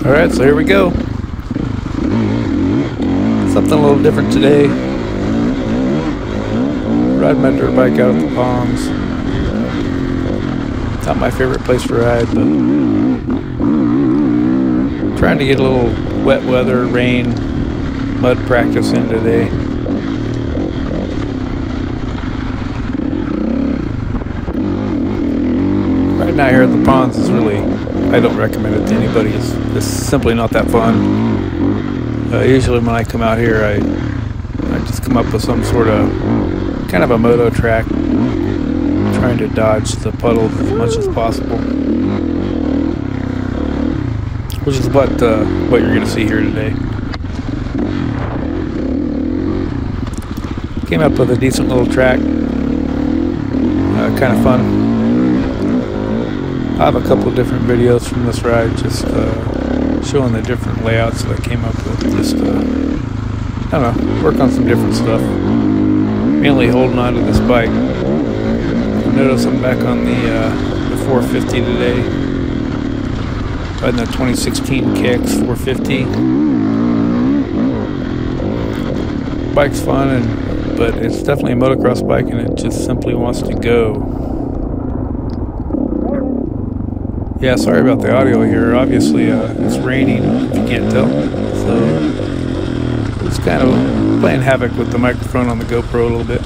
Alright, so here we go. Something a little different today. Ride my dirt bike out at the ponds. Not my favorite place to ride, but trying to get a little wet weather, rain, mud practice in today. Riding out here at the ponds is really, I don't recommend it to anybody. It's simply not that fun. Usually when I come out here, I just come up with some sort of kind of a moto track, trying to dodge the puddles as much as possible, which is what you're going to see here today. Came up with a decent little track, kind of fun. I have a couple of different videos from this ride, just showing the different layouts that I came up with. Just I don't know, work on some different stuff. Mainly holding on to this bike. Notice I'm back on the 450 today. Riding the 2016 KX450. Bike's fun, but it's definitely a motocross bike, and it just simply wants to go. Yeah, sorry about the audio here. Obviously, it's raining, if you can't tell. So, it's kind of playing havoc with the microphone on the GoPro a little bit.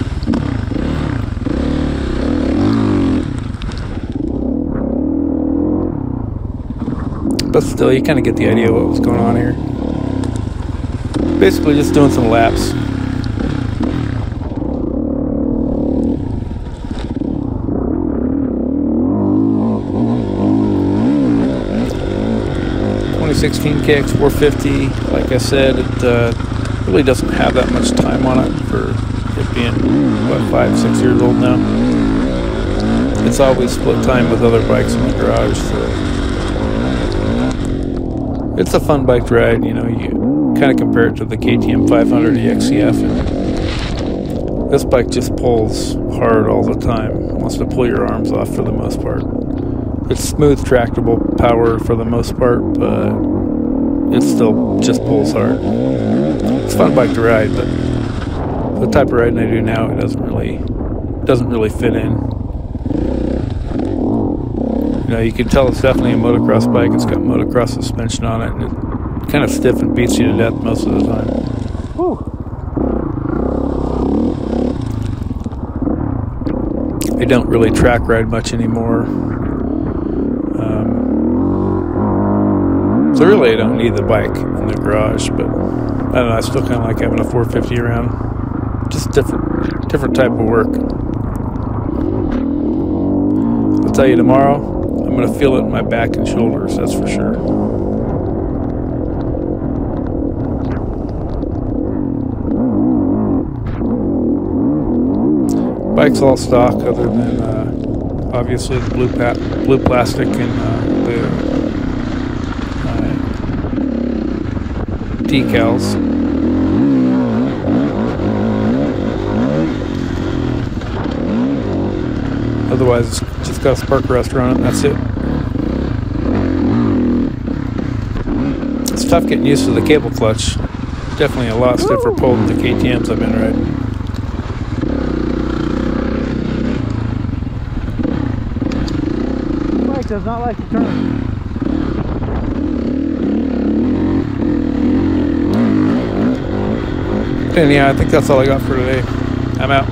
But still, you kind of get the idea of what was going on here. Basically, just doing some laps. KX450, like I said, it really doesn't have that much time on it for it being, what, 5-6 years old now. It's always split time with other bikes in the garage, so it's a fun bike to ride. You know, you kind of compare it to the KTM 500 EXCF, and this bike just pulls hard all the time. It wants to pull your arms off for the most part. It's smooth, tractable power for the most part, but it still just pulls hard. It's a fun bike to ride, but the type of riding I do now, it doesn't really fit in. You know, you can tell it's definitely a motocross bike. It's got motocross suspension on it, and it kind of stiff and beats you to death most of the time. Whew. I don't really track ride much anymore. So really I don't need the bike in the garage, but I don't know, I still kind of like having a 450 around. Just different type of work. I'll tell you, tomorrow I'm going to feel it in my back and shoulders, that's for sure. Bike's all stock, other than obviously the blue plastic and the decals. Otherwise, it's just got a spark arrestor on it, and that's it. It's tough getting used to the cable clutch. Definitely a lot stiffer pull than the KTMs I've been riding. The bike does not like to turn. And yeah, I think that's all I got for today. I'm out.